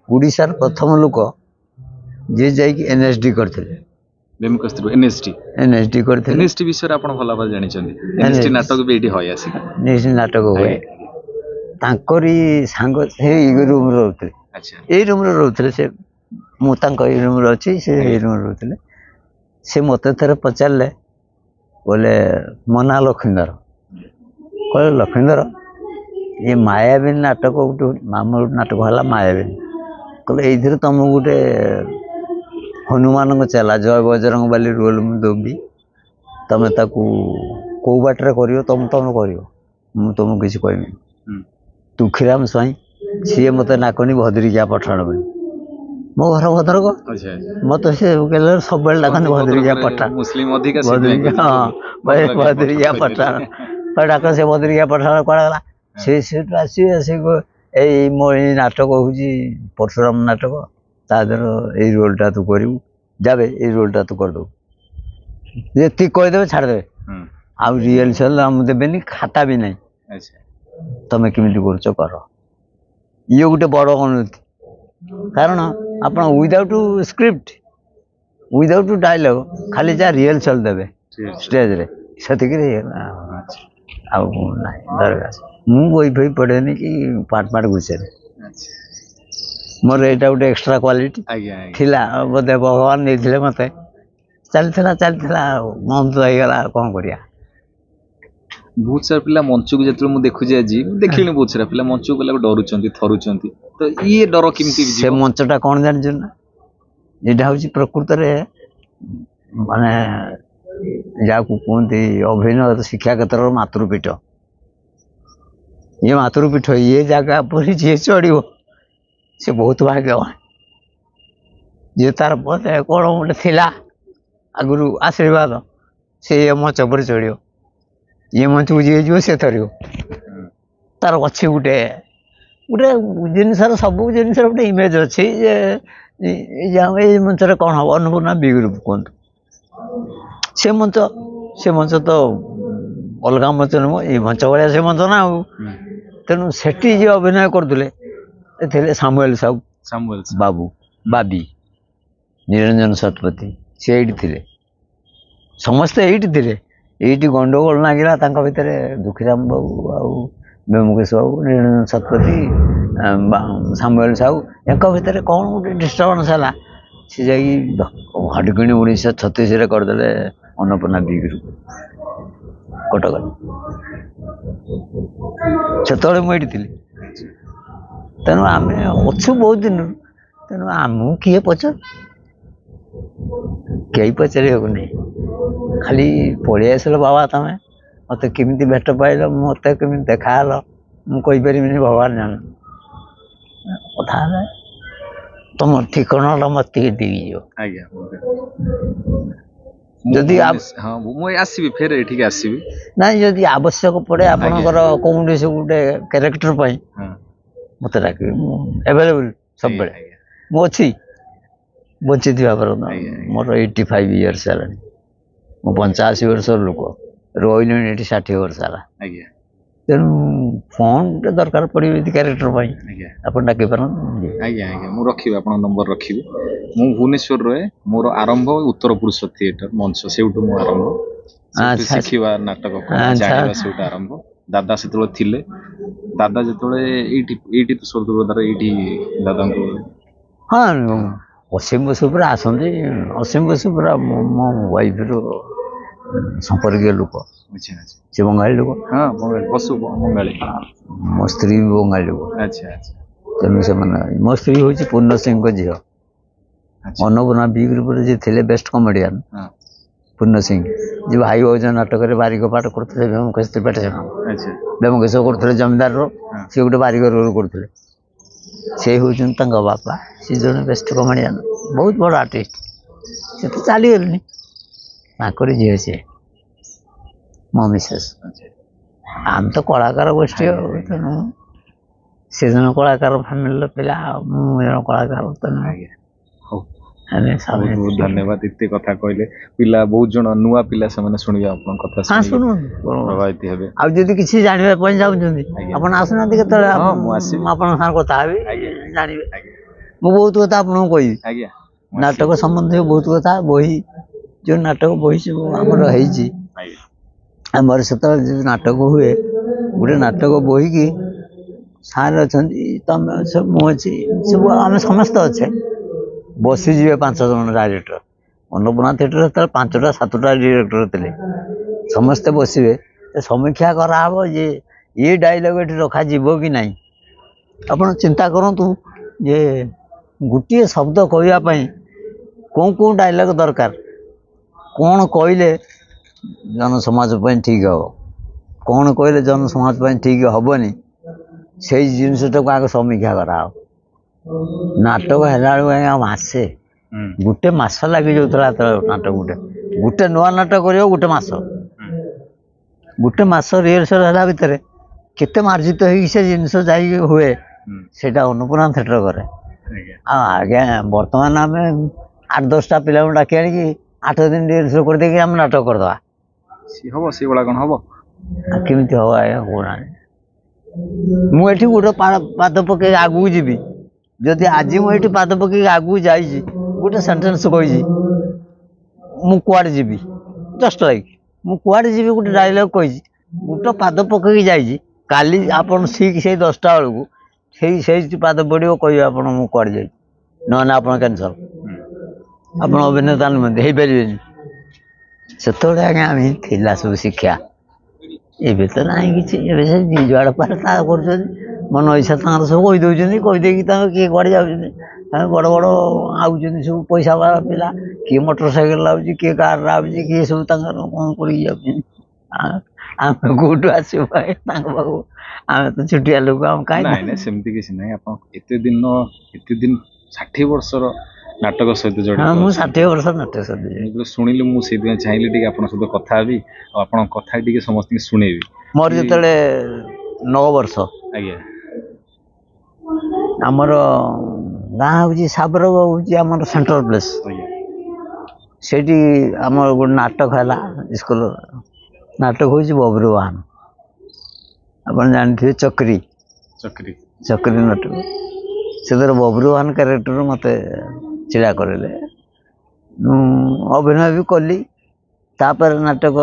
ଓଡ଼ିଶାର ପ୍ରଥମ ଲୋକ ଯିଏ ଯାଇକି NSD କରିଥିଲେ। NSD କରିଥିଲେ। NSD ବିଷୟରେ ଆପଣ ଭଲ ଭାବରେ ଜାଣିଛନ୍ତି। NSD ନାଟକ ବି ଏଇଠି ହୁଏ ଆସିକି NSD ନାଟକ ହୁଏ ତାଙ୍କରି ସାଙ୍ଗ ସେଇ ରୁମରେ ରହୁଥିଲେ ଏଇ ରୁମରେ ରହୁଥିଲେ ସେ ମୁଁ ତାଙ୍କ ଏଇ ରୁମରେ ଅଛି ସେ ଏଇ ରୁମରେ ରହୁଥିଲେ। ସେ ମୋତେ ଥରେ ପଚାରିଲେ ବୋଲେ ମୋ ନାଁ ଲକ୍ଷ୍ମୀଧର କହିଲେ ଲକ୍ଷ୍ମୀଧର ये मायाबीन नाटक गोटे आम नाटक है मायाबीन कहले ये तुमको गोटे हनुमान चला जय बजरंग बाली रोल मुझे देवी तुम ताकू कौ बाटर कर तुम कर तुमको किसी कहमी दुखीराम स्वाई सी मत नाकनी भद्रिकिया पठाण बोली मो घर भद्रक मत से सब डाकनी भद्रिकिया पठाण भद्रिकिया पठाण डाक से भद्रिकिया पठाण कड़ा से आसवे मो नाटक हूँ परशुराम नाटक तादर यही रोलटा तू करू जाबे यही रोलटा तू करदे जी कहीदेवे छाड़देवे आउ रिहर्सल देवेनि खाता भी ना तुम केमी कर ये गोटे बड़ अनुमति कारण आप विदाउट स्क्रिप्ट विदाउट डायलॉग खाली जहाँ रिहर्सल देवे स्टेज रे से दरकार मु बही फई पढ़ेनि कि पाठ घुसे मोर यहाँ गोटे एक्सट्रा क्वालिटी थिला बोधे भगवान नहीं मत चलता मन तो होगा कौन करिया। बहुत सारा पिला मंच को जो मुझे देखुची आज देखिए बहुत सारा पिला मंच को गला डरुंच थरुंच तो ये डर केमती से मंचटा कौन जान ना यहाँ हूँ प्रकृत माने जहाँ कहते अभिनय शिक्षा क्षेत्र मातृपीठ ये मातृपीठ ये जगह पर जी चढ़ो से बहुत भाग्यवान जी तार कौन गोटे थिला आगुरी आशीर्वाद से ये मंच पर चढ़ो ये मंच को जी जी से थर तार अच्छी गोटे गोटे जिनसर सब जिनसर गोटे इमेज अच्छी मंच कौन हम अन्नपूर्णा बी ग्रुप कहतु से मंच तो अलग मंच नुह ये मंच भाया से मंच ना तेणु सेठी जो अभिनय करते सामुएल साहू बाबू बाबी निरंजन शतपथी सी थे समस्ते ये गंडगोल नागिला भितर दुखीराम बाबू आउ व्योमकेश बाबू निरंजन शतपथी सामुएल साहू एक भितर कौन गोटे डिस्टर्बान्स है सी जा हडकिणी 1936 करदे अन्नपूर्णा बी ग्रुप कटक से मुझे थी तेणु आम अच्छु बहुत दिन तेणु आमको किए पचार कई पचार नहीं खाली पलि आसल बाबा तुम्हें मत केमी भेट पाइल मत केमी देखा मुझे भगवान जान कथा तुम ठिकाना मत जदि आसबि फेर ठीक आसबि ना जदि आवश्यक पड़े आपनकर कौन से गोटे कैरेक्टर मत डाक एवेलेबल सब बेले मु अच्छी बची थी मोर 85 इयर्स है मु 85 वर्ष लोक रही 60 वर्ष है ତେଣୁ କ'ଣ ଗୋଟେ ଦରକାର ପଡ଼ିବ ଯଦି କ୍ୟାରେକ୍ଟର ପାଇଁ ଆଜ୍ଞା ଆପଣ ଡାକି ପାରନ୍ତି। ଆଜ୍ଞା ଆଜ୍ଞା ମୁଁ ରଖିବି ଆପଣଙ୍କ ନମ୍ବର ରଖିବି। ମୁଁ ଭୁବନେଶ୍ୱର ରହେ, ମୋର ଆରମ୍ଭ ଉତ୍ତର ପୁରୁଷ ଥିଏଟର ମଞ୍ଚ, ସେଇଠୁ ମୁଁ ଆରମ୍ଭ, ସେଇଠୁ ଆଚ୍ଛା ଶିଖିବା ନାଟକ ଆଚ୍ଛା ଜାଣିବା ସେଇଠୁ ଆରମ୍ଭ। ଦାଦା ସେତେବେଳେ ଥିଲେ, ଦାଦା ଯେତେବେଳେ ଏଇଠି ଏଇଠି ତ ସ୍ୱର୍ଗଦ୍ୱାର ଏଇଠି ଦାଦାଙ୍କୁ ହଁ ଅସୀମ ବସୁ ପୁରା ଆସନ୍ତି। ଅସୀମ ବସୁ ପୁରା ମୋ ୱାଇଫର ସମ୍ପର୍କୀୟ ଲୋକ, ଆଚ୍ଛା ଆଚ୍ଛା ସେ ବଙ୍ଗାଳୀ ଲୋକ, ହଁ ବଙ୍ଗାଳୀ ପଶୁ ବଙ୍ଗାଳୀ ମୋ ସ୍ତ୍ରୀ ବି ବଙ୍ଗାଳୀ ଲୋକ। ଆଚ୍ଛା ଆଚ୍ଛା ତେଣୁ ସେମାନେ, ମୋ ସ୍ତ୍ରୀ ହେଉଛି ପୂର୍ଣ୍ଣ ସିଂଙ୍କ ଝିଅ। ଆଚ୍ଛା ଅନ୍ନପୂର୍ଣ୍ଣା ବି ଗ୍ରୁପରେ ଯିଏ ଥିଲେ ବେଷ୍ଟ କମେଡ଼ିଆନ୍ ହଁ ପୂର୍ଣ୍ଣ ସିଂ, ଯିଏ ଭାଇ ଭାଉଜ ନାଟକରେ ବାରିକ ପାଠ କରୁଥିଲେ, ବ୍ୟୋମକେଶ ତ୍ରିପାଠୀ ଆଚ୍ଛା ବ୍ୟୋମକେଶ କରୁଥିଲେ ଜମିଦାରର, ସିଏ ଗୋଟେ ବାରିକ ରୋଲ୍ କରୁଥିଲେ। ସେ ହେଉଛନ୍ତି ତାଙ୍କ ବାପା, ସେ ଜଣେ ବେଷ୍ଟ କମେଡ଼ିଆନ୍, ବହୁତ ବଡ଼ ଆର୍ଟିଷ୍ଟ। ସେ ତ ଚାଲିଗଲେଣି, ତାଙ୍କରି ଝିଅ ସିଏ, ମୋ ମିସେସ୍। ଆଚ୍ଛା ଆମେ ତ କଳାକାର ଗୋଷ୍ଠୀ ଆଉ, ତେଣୁ ସେ ଜଣ କଳାକାର ଫ୍ୟାମିଲିର ପିଲା, ଆଉ ମୁଁ ଜଣ କଳାକାର, ତେଣୁ ଆଜ୍ଞା ହଉ ଆମେ ବହୁତ ବହୁତ ଧନ୍ୟବାଦ ଏତେ କଥା କହିଲେ। ପିଲା ବହୁତ ଜଣ ନୂଆ ପିଲା, ସେମାନେ ଶୁଣିବେ ଆପଣଙ୍କ କଥା ହଁ ଶୁଣିକି ଶୁଣନ୍ତୁ, ପ୍ରଭାବିତ ହେବେ। ଆଉ ଯଦି କିଛି ଜାଣିବା ପାଇଁ ଚାହୁଁଛନ୍ତି ଆଜ୍ଞା। ଆପଣ ଆସୁନାହାନ୍ତି କେତେବେଳେ, ହଁ ମୁଁ ଆସିବି। ମୁଁ ଆପଣଙ୍କ ସାଙ୍ଗରେ କଥା ହେବି, ଆଜ୍ଞା ଜାଣିବେ। ଆଜ୍ଞା ମୁଁ ବହୁତ କଥା ଆପଣଙ୍କୁ କହିବି, ଆଜ୍ଞା ମୁଁ ନାଟକ ଆସିବି। ସମ୍ବନ୍ଧୀୟ ବହୁତ କଥା, ବହି, ଯେଉଁ ନାଟକ ବହି ସବୁ ଆମର ହେଇଛି। ଆଜ୍ଞା ଆମର ସେତେବେଳେ ଯେଉଁ ନାଟକ ହୁଏ, ଗୋଟେ ନାଟକ ବହିକି ସାର୍ ଅଛନ୍ତି, ତମେ ଅଛ, ମୁଁ ଅଛି, ସବୁ ଆମେ ସମସ୍ତେ ଅଛେ, ବସିଯିବେ 5 ଜଣ ଡାଇରେକ୍ଟର। ଅନ୍ନପୂର୍ଣ୍ଣା ଥିଏଟର ସେତେବେଳେ 5ଟା 7ଟା ଡିରେକ୍ଟର ଥିଲେ, ସମସ୍ତେ ବସିବେ, ସମୀକ୍ଷା କରାହେବ ଯେ ଏ ଡାଇଲଗ ଏଠି ରଖାଯିବ କି ନାହିଁ। ଆପଣ ଚିନ୍ତା କରନ୍ତୁ ଯେ ଗୋଟିଏ ଶବ୍ଦ କହିବା ପାଇଁ କେଉଁ ଡାଇଲଗ ଦରକାର, କ'ଣ କହିଲେ ଜନସମାଜ ପାଇଁ ଠିକ୍ ହେବ, କ'ଣ କହିଲେ ଜନସମାଜ ପାଇଁ ଠିକ୍ ହେବନି, ସେଇ ଜିନିଷଟାକୁ ଆଗ ସମୀକ୍ଷା କରାହେବ। ନାଟକ ହେଲା ବେଳକୁ ଆଜ୍ଞା ମାସେ, ଗୋଟେ ମାସ ଲାଗିଯାଉଥିଲା ସେତେବେଳେ ନାଟକ ଗୋଟେ ନୂଆ ନାଟକ କରିବ ଗୋଟେ ମାସ। ଗୋଟେ ମାସ ରିହର୍ସାଲ ହେଲା ଭିତରେ କେତେ ମାର୍ଜିତ ହେଇକି ସେ ଜିନିଷ ଯାଇକି ହୁଏ, ସେଇଟା ଅନ୍ନପୂର୍ଣ୍ଣା ଥିଏଟର କରେ। ଆଉ ଆଜ୍ଞା ବର୍ତ୍ତମାନ ଆମେ 8-10ଟା ପିଲାଙ୍କୁ ଡାକି ଆଣିକି 8 ଦିନ ରିହର୍ସାଲ କରିଦେଇକି ଆମେ ନାଟକ କରିଦେବା। ହବ ସେଇଭଳିଆ କ'ଣ ହବ? ଆଉ କେମିତି ହବ ଆଜ୍ଞା କହୁନାହାନ୍ତି। ମୁଁ ଏଠି ଗୋଟେ ପାଦ ପକେଇ ଆଗକୁ ଯିବି, ଯଦି ଆଜି ମୁଁ ଏଠି ପାଦ ପକେଇକି ଆଗକୁ ଯାଇଛି, ଗୋଟେ ସେଣ୍ଟେନ୍ସ କହିଛି, ମୁଁ କୁଆଡ଼େ ଯିବି, ଜଷ୍ଟ ଲାଇକ୍ ମୁଁ କୁଆଡ଼େ ଯିବି ଗୋଟେ ଡାଇଲଗ କହିଛି, ଗୋଟେ ପାଦ ପକେଇକି ଯାଇଛି, କାଲି ଆପଣ ଠିକ୍ ସେଇ 10ଟା ବେଳକୁ ସେଇ ପାଦ ପଡ଼ିବ, କହିବେ ଆପଣ ମୁଁ କୁଆଡ଼େ ଯାଇଛି, ନହେଲେ ଆପଣ କ୍ୟାନ୍ସଲ୍, ଆପଣ ଅଭିନେତା ନୁହନ୍ତି, ହେଇପାରିବେନି। ସେତେବେଳେ ଆଜ୍ଞା ଆମେ ଥିଲା ସବୁ ଶିକ୍ଷା, ଏବେ ତ ନାହିଁ କିଛି। ଏବେ ସେ ଯୁଆଡ଼େ ପାରେ ତାହା କରୁଛନ୍ତି, ମନ ଇଚ୍ଛା ତାଙ୍କର ସବୁ କହିଦେଉଛନ୍ତି, କହିଦେଇକି ତାଙ୍କ କିଏ କୁଆଡ଼େ ଯାଉଛନ୍ତି, ତାଙ୍କ ବଡ଼ ବଡ଼ ଆଉଛନ୍ତି ସବୁ ପଇସା ବାଲା ପିଲା, କିଏ ମୋଟର ସାଇକେଲ ଲାଗୁଛି, କିଏ କାରରେ ଆଉଛି, କିଏ ସବୁ ତାଙ୍କର କ'ଣ କରିକି ଯାଉଛନ୍ତି। ଆମେ କୋଉଠୁ ଆସିବୁ ତାଙ୍କ ପାଖକୁ, ଆମେ ତ ଛୋଟିଆ ଲୋକ, ଆମେ କାହିଁ। ନାଇଁ ନାଇଁ ସେମିତି କିଛି ନାହିଁ। ଆପଣ ଏତେ ଦିନ 60 ବର୍ଷର ନାଟକ ସହିତ ଜଡ଼ିତ। ହଁ ମୁଁ 60 ବର୍ଷ ନାଟକ ସହିତ ମୁଁ ଶୁଣିଲି, ମୁଁ ସେଇଥିପାଇଁ ଚାହିଁଲି ଟିକେ ଆପଣଙ୍କ ସହିତ କଥା ହେବି, ଆଉ ଆପଣଙ୍କ କଥା ଟିକେ ସମସ୍ତଙ୍କୁ ଶୁଣେଇବି। ମୋର ଯେତେବେଳେ 9 ବର୍ଷ, ଆଜ୍ଞା ଆମର ଗାଁ ହେଉଛି ସାବରଗ, ହେଉଛି ଆମର ସେଣ୍ଟ୍ରାଲ ପ୍ଲେସ୍। ଆଜ୍ଞା ସେଇଠି ଆମର ଗୋଟେ ନାଟକ ହେଲା, ସ୍କୁଲ ନାଟକ ହେଉଛି ବବ୍ରୁ ବାହନ, ଆପଣ ଜାଣିଥିବେ, ଚକ୍ରୀ ନାଟକ। ସେଥିରେ ବବ୍ରୁ ବାହନ କ୍ୟାରେକ୍ଟର ମୋତେ ଛିଡ଼ା କରିଲେ, ମୁଁ ଅଭିନୟ ବି କଲି। ତାପରେ ନାଟକ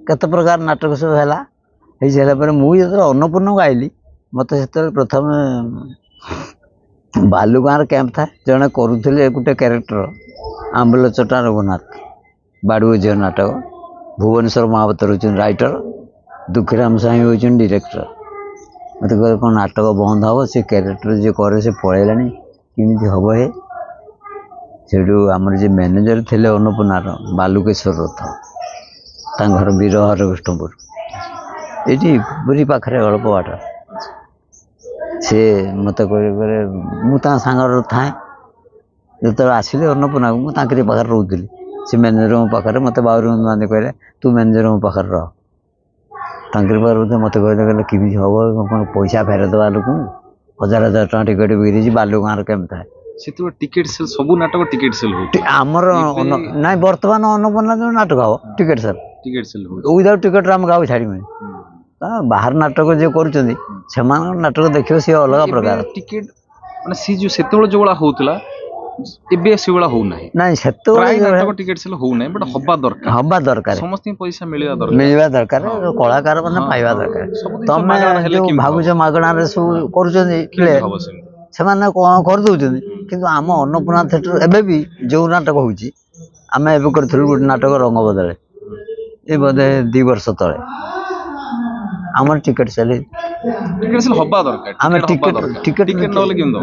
କେତେ ପ୍ରକାର ନାଟକ ସବୁ ହେଲା, ହେଇସାରିଲା ପରେ ମୁଁ ଯେତେବେଳେ ଅନ୍ନପୂର୍ଣ୍ଣାକୁ ଆଇଲି, ମୋତେ ସେତେବେଳେ ପ୍ରଥମେ ବାଲୁଗାଁର କ୍ୟାମ୍ପ ଥାଏ, ଜଣେ କରୁଥିଲେ ଗୋଟେ କ୍ୟାରେକ୍ଟର, ଆମ୍ବୁଲ ଚଟା ରଘୁନାଥ, ବାଡ଼ୁଅ ଝିଅ ନାଟକ, ଭୁବନେଶ୍ୱର ମହାପାତ୍ର ହେଉଛନ୍ତି ରାଇଟର, ଦୁଃଖୀରାମ ସ୍ୱାଇଁ ହେଉଛନ୍ତି ଡିରେକ୍ଟର। ମୋତେ କହିଲେ କ'ଣ ନାଟକ ବନ୍ଦ ହେବ, ସେ କ୍ୟାରେକ୍ଟର ଯିଏ କରେ ସେ ପଳେଇଲାଣି, କେମିତି ହେବ ହେ। ସେଇଠୁ ଆମର ଯିଏ ମ୍ୟାନେଜର ଥିଲେ ଅନ୍ନପୂର୍ଣ୍ଣାର, ବାଲୁକେଶ୍ୱର ରଥ, ତାଙ୍କ ଘର ବୀର ହରକୃଷ୍ଣପୁର, ଏଇଠି ପୁରୀ ପାଖରେ ଅଳ୍ପ ବାଟ। ସେ ମୋତେ କହିଲେ, ମୁଁ ତାଙ୍କ ସାଙ୍ଗରେ ଥାଏ, ଯେତେବେଳେ ଆସିଲି ଅନ୍ନପୂର୍ଣ୍ଣାକୁ ମୁଁ ତାଙ୍କରି ପାଖରେ ରହୁଥିଲି। ସେ ମ୍ୟାନେଜରଙ୍କ ପାଖରେ ମୋତେ ବାବୁରାମ ଗାନ୍ଧୀ କହିଲେ, ତୁ ମ୍ୟାନେଜରଙ୍କ ପାଖରେ ରହ। ତାଙ୍କରି ପାଖରେ ରହୁଥିଲେ। ମୋତେ କହିଲେ କେମିତି ହେବ, କ'ଣ ପଇସା ଫେରେଇଦେବା ଲୋକଙ୍କୁ, 1000 ଟଙ୍କା ଟିକେଟ୍ ବିକିଛି, ବାଲୁଗାଁର କେମିତି ଥାଏ। ସେତେବେଳେ ଟିକେଟ୍ ସେଲ୍, ସବୁ ନାଟକ ଟିକେଟ୍ ସେଲ୍ ହେଉଛି ଆମର। ନାଇଁ ବର୍ତ୍ତମାନ ଅନ୍ନପୂର୍ଣ୍ଣା ଯେଉଁ ନାଟକ ହେବ ଟିକେଟ୍ ସେଲ୍, ଟିକେଟ୍ ସେଲ୍ ହେଉଛି। ୱିଦାଉଟ୍ ଟିକେଟ୍ରେ ଆମେ କାହାକୁ ଛାଡ଼ିବୁନି। ବାହାର ନାଟକ ଯିଏ କରୁଛନ୍ତି ସେମାନଙ୍କ ନାଟକ ଦେଖିବ ସିଏ ଅଲଗା ପ୍ରକାର। ଟିକେଟ ମାନେ ସି ଯୋଉ ସେତେବେଳେ ଯୋଉ ଭଳିଆ ହଉଥିଲା ଏବେ ସେଇଭଳିଆ ହଉନାହିଁ। ନାଇଁ ସେତେବେଳେ ନାଟକ ଟିକେଟ ସେଲ୍ ହଉନାହିଁ, ବଟ୍ ହବା ଦରକାର ସମସ୍ତଙ୍କୁ ପଇସା ମିଳିବା ଦରକାର, କଳାକାର ମାନେ ପାଇବା ଦରକାର। ତମେ ଯୋଉ ଭାବୁଛ ମାଗଣାରେ ସବୁ କରୁଛନ୍ତି ସେମାନେ କଣ କରିଦଉଛନ୍ତି, କିନ୍ତୁ ଆମ ଅନ୍ନପୂର୍ଣ୍ଣା ଥିଏଟର ଏବେ ବି ଯୋଉ ନାଟକ ହଉଛି, ଆମେ ଏବେ କରିଥିଲୁ ଗୋଟେ ନାଟକ ରଙ୍ଗ ବଦଳେ, ଏ ବୋଧେ 2 ବର୍ଷ ତଳେ ଆମର ଟିକେଟ ସେଲ୍ ହବା ଦରକାର। ଆମେ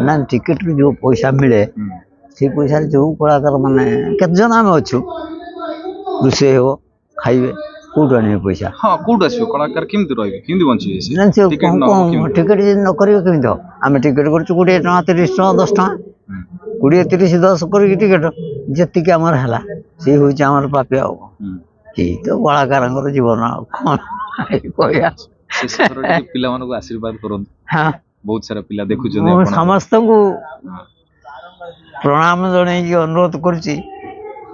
ନା ଟିକେଟରୁ ଯୋଉ ପଇସା ମିଳେ ସେଇ ପଇସାରେ ଯୋଉ କଳାକାର ମାନେ କେତେଜଣ ଆମେ ଅଛୁ ରୋଷେଇ ହେବ ଖାଇବେ, କୋଉଠୁ ଆଣିବେ ପଇସା? କୋଉଠୁ ଆସିବ? କଳାକାର କେମିତି ରହିବେ, କେମିତି ବଞ୍ଚିବେ? ଟିକେଟ ଯଦି ନ କରିବେ କେମିତି ହବ? ଆମେ ଟିକେଟ କରୁଛୁ 20 ଟଙ୍କା 30 ଟଙ୍କା 10 ଟଙ୍କା 20 30 10 କରିକି ଟିକେଟ ଯେତିକି ଆମର ହେଲା ସେଇ ହଉଛି ଆମର ପ୍ରାପ୍ୟ। ଆଉ ଏଇ ତ କଳାକାରଙ୍କର ଜୀବନ, ଆଉ କଣ କହିବା। ପିଲାମାନଙ୍କୁ ଆଶୀର୍ବାଦ କରନ୍ତୁ। ହଁ, ବହୁତ ସାରା ପିଲା ଦେଖୁଛନ୍ତି। ମୁଁ ସମସ୍ତଙ୍କୁ ପ୍ରଣାମ ଜଣେଇକି ଅନୁରୋଧ କରୁଛି,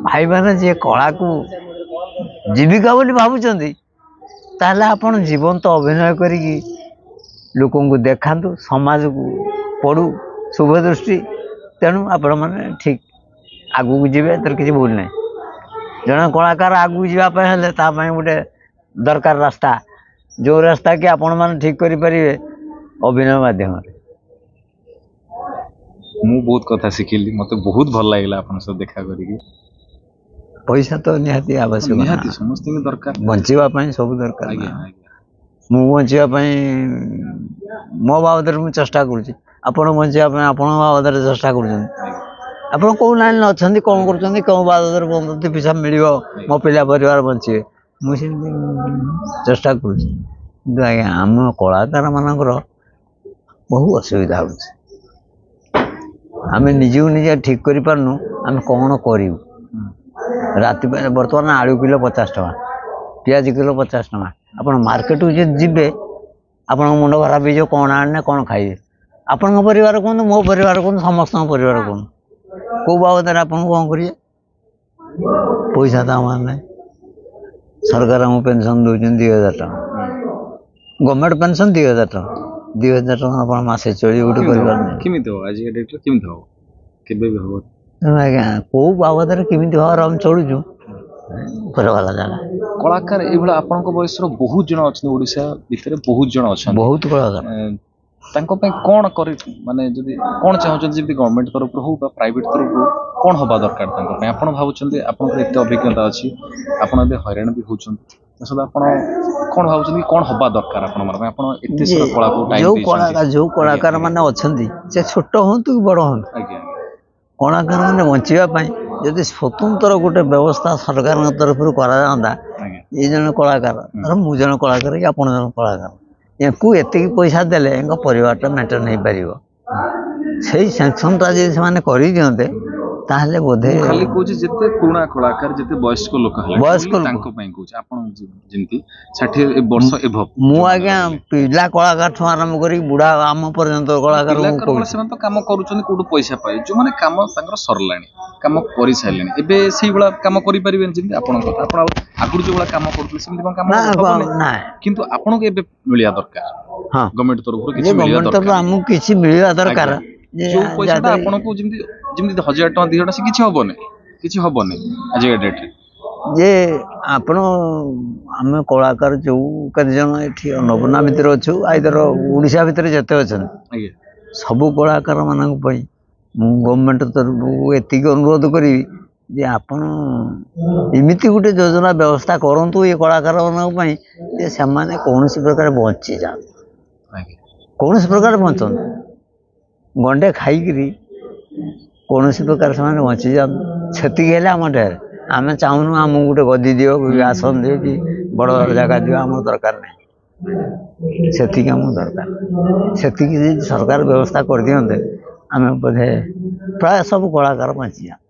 ଭାଇମାନେ ଯିଏ କଳାକୁ ଜୀବିକା ବୋଲି ଭାବୁଛନ୍ତି ତାହେଲେ ଆପଣ ଜୀବନ୍ତ ଅଭିନୟ କରିକି ଲୋକଙ୍କୁ ଦେଖାନ୍ତୁ, ସମାଜକୁ ପଡ଼ୁ ଶୁଭ ଦୃଷ୍ଟି। ତେଣୁ ଆପଣମାନେ ଠିକ୍ ଆଗକୁ ଯିବେ, ଏଥିରେ କିଛି ଭୁଲ ନାହିଁ। ଜଣେ କଳାକାର ଆଗକୁ ଯିବା ପାଇଁ ହେଲେ ତା ପାଇଁ ଗୋଟେ ଦରକାର ରାସ୍ତା, ଯେଉଁ ରାସ୍ତା କି ଆପଣମାନେ ଠିକ୍ କରିପାରିବେ ଅଭିନୟ ମାଧ୍ୟମରେ। ମୁଁ ବହୁତ କଥା ଶିଖିଲି, ମତେ ବହୁତ ଭଲ ଲାଗିଲା ଆପଣଙ୍କ ସହ ଦେଖା କରିକି। ପଇସା ତ ନିହାତି ଆବଶ୍ୟକ, ନିହାତି ସମସ୍ତଙ୍କୁ ଦରକାର, ବଞ୍ଚିବା ପାଇଁ ସବୁ ଦରକାର। ମୁଁ ବଞ୍ଚିବା ପାଇଁ ମୋ ବାବଦରେ ମୁଁ ଚେଷ୍ଟା କରୁଛି, ଆପଣ ବଞ୍ଚିବା ପାଇଁ ଆପଣଙ୍କ ବାବଦରେ ଚେଷ୍ଟା କରୁଛନ୍ତି। ଆପଣ କେଉଁ ଲାଇନ୍ରେ ଅଛନ୍ତି, କ'ଣ କରୁଛନ୍ତି, କେଉଁ ବାବଦରେ ଦି ପଇସା ମିଳିବ, ମୋ ପିଲା ପରିବାର ବଞ୍ଚିବେ, ମୁଁ ସେମିତି ଚେଷ୍ଟା କରୁଛି। କିନ୍ତୁ ଆଜ୍ଞା ଆମ କଳାକାରମାନଙ୍କର ବହୁ ଅସୁବିଧା ହେଉଛି। ଆମେ ନିଜକୁ ନିଜେ ଠିକ୍ କରିପାରୁନୁ ଆମେ କ'ଣ କରିବୁ। ରାତି ପାଇଁ ବର୍ତ୍ତମାନ ଆଳୁ କିଲୋ 50 ଟଙ୍କା, ପିଆଜ କିଲୋ 50 ଟଙ୍କା। ଆପଣ ମାର୍କେଟକୁ ଯଦି ଯିବେ ଆପଣଙ୍କ ମୁଣ୍ଡ ଖରାପ ହେଇଯିବ, କ'ଣ ଆଣିଲେ କ'ଣ ଖାଇବେ। ଆପଣଙ୍କ ପରିବାର କୁହନ୍ତୁ, ମୋ ପରିବାର କୁହନ୍ତୁ, ସମସ୍ତଙ୍କ ପରିବାର କୁହନ୍ତୁ, କେଉଁ ବାବଦରେ ଆପଣଙ୍କୁ କ'ଣ କରିବେ? ପଇସା ତ ଆମର ନାହିଁ। ସରକାର ଆମକୁ ପେନସନ୍ ଦେଉଛନ୍ତି 2000 ଟଙ୍କା, ଗଭର୍ଣ୍ଣମେଣ୍ଟ ପେନସନ୍ 2000 ଟଙ୍କା। 2000 ଟଙ୍କା ଆପଣ ମାସେ ଚଳିବେ ଗୋଟେ କରିପାରୁନି। କେମିତି ହେବ ଆଜିକା ଡେଟ୍ରେ? କେମିତି ହେବ? କେବେ ବି ହେବ? ତେଣୁ ଆଜ୍ଞା କେଉଁ ବାବଦରେ କେମିତି ଭାବରେ ଆମେ ଚଳୁଛୁ ଉପରବାଲା ଜାଗା। କଳାକାର ଏଇଭଳିଆ ଆପଣଙ୍କ ବୟସର ବହୁତ ଜଣ ଅଛନ୍ତି, ଓଡ଼ିଶା ଭିତରେ ବହୁତ ଜଣ ଅଛନ୍ତି, ବହୁତ କଳାକାର। ତାଙ୍କ ପାଇଁ କ'ଣ କରି ମାନେ ଯଦି କ'ଣ ଚାହୁଁଛନ୍ତି, ଯେମିତି ଗଭର୍ଣ୍ଣମେଣ୍ଟ ତରଫରୁ ହଉ ବା ପ୍ରାଇଭେଟ ତରଫରୁ କ'ଣ ହେବା ଦରକାର ତାଙ୍କ ପାଇଁ? ଆପଣ ଭାବୁଛନ୍ତି, ଆପଣଙ୍କର ଏତେ ଅଭିଜ୍ଞତା ଅଛି, ଆପଣ ଏବେ ହଇରାଣ ବି ହେଉଛନ୍ତି, ଆପଣ କ'ଣ ଭାବୁଛନ୍ତି କ'ଣ ହେବା ଦରକାର ଆପଣଙ୍କ ପାଇଁ? ଆପଣ ଏତେ ସାରା କଳାକୁ ଯୋଉ କଳାକାର ମାନେ ଅଛନ୍ତି, ସେ ଛୋଟ ହୁଅନ୍ତୁ କି ବଡ଼ ହୁଅନ୍ତୁ, କଳାକାର ମାନେ ବଞ୍ଚିବା ପାଇଁ ଯଦି ସ୍ୱତନ୍ତ୍ର ଗୋଟେ ବ୍ୟବସ୍ଥା ସରକାରଙ୍କ ତରଫରୁ କରାଯାଆନ୍ତା, ଏ ଜଣେ କଳାକାର, ଧର ମୁଁ ଜଣେ କଳାକାର କି ଆପଣ ଜଣେ କଳାକାର, ୟାଙ୍କୁ ଏତିକି ପଇସା ଦେଲେ ୟାଙ୍କ ପରିବାରଟା ମେଣ୍ଟେନ୍ ହେଇପାରିବ, ସେଇ ସାଂକ୍ସନ୍ଟା ଯଦି ସେମାନେ କରିଦିଅନ୍ତେ ତାହେଲେ ବୋଧେ। ଖାଲି କହୁଛି ଯେତେ ପୁରୁଣା କଳାକାର, ଯେତେ ବୟସ୍କ ଲୋକ ତାଙ୍କ ପାଇଁ କହୁଛି, ଆପଣ ଯେମିତି 60 ବର୍ଷ ଏଭବ। ମୁଁ ଆଜ୍ଞା ପିଲା କଳାକାରଠୁ ଆରମ୍ଭ କରି ବୁଢ଼ା ଆମ ପର୍ଯ୍ୟନ୍ତ କଳାକାର ସେମାନେ ତ କାମ କରୁଛନ୍ତି, କୋଉଠୁ ପଇସା ପାଇ, ଯୋଉମାନେ କାମ ତାଙ୍କର ସରିଲାଣି, କାମ କରିସାରିଲେଣି, ଏବେ ସେଇଭଳିଆ କାମ କରିପାରିବେନି ଯେମିତି ଆପଣଙ୍କ କଥା। ଆପଣ ଆଗରୁ ଯୋଉ ଭଳିଆ କାମ କରୁଥିଲେ ସେମିତି କ'ଣ କାମ ନାହିଁ, କିନ୍ତୁ ଆପଣଙ୍କୁ ଏବେ ମିଳିବା ଦରକାର। ହଁ, ଗଭର୍ଣ୍ଣମେଣ୍ଟ ତରଫରୁ କିଛି ମିଳିବା ଦରକାର, ଆମକୁ କିଛି ମିଳିବା ଦରକାର। ଯୋଉ ପଇସାଟା ଆପଣଙ୍କୁ ଯେମିତି 1000 ଟଙ୍କା 2000 ଟଙ୍କା ସେ କିଛି ହବନି ଆଜିକା ଡେଟ୍ରେ। ଯେ ଆପଣ ଆମେ କଳାକାର ଯୋଉ କେତେଜଣ ଏଠି ଅନ୍ନପୂର୍ଣ୍ଣା ଭିତରେ ଅଛୁ, ଆଇଦର ଓଡ଼ିଶା ଭିତରେ ଯେତେ ଅଛନ୍ତି, ସବୁ କଳାକାର ମାନଙ୍କ ପାଇଁ ମୁଁ ଗଭର୍ଣ୍ଣମେଣ୍ଟ ତରଫରୁ ଏତିକି ଅନୁରୋଧ କରିବି ଯେ ଆପଣ ଏମିତି ଗୋଟେ ଯୋଜନା ବ୍ୟବସ୍ଥା କରନ୍ତୁ ଏ କଳାକାରମାନଙ୍କ ପାଇଁ ଯେ ସେମାନେ କୌଣସି ପ୍ରକାର ବଞ୍ଚିଯାଆନ୍ତୁ, କୌଣସି ପ୍ରକାର ବଞ୍ଚନ୍ତୁ, ଗଣ୍ଡେ ଖାଇକିରି କୌଣସି ପ୍ରକାର ସେମାନେ ବଞ୍ଚିଯାଆନ୍ତୁ, ସେତିକି ହେଲେ ଆମ ଢେର। ଆମେ ଚାହୁଁନୁ ଆମକୁ ଗୋଟେ ଗଦି ଦିଅ, ଆସନ ଦିଅ, କି ବଡ଼ ଜାଗା ଦିଅ, ଆମର ଦରକାର ନାହିଁ। ସେତିକି ଆମକୁ ଦରକାର। ସେତିକି ଯଦି ସରକାର ବ୍ୟବସ୍ଥା କରିଦିଅନ୍ତେ ଆମେ ବୋଧେ ପ୍ରାୟ ସବୁ କଳାକାର ବଞ୍ଚିଯାଆନ୍ତେ।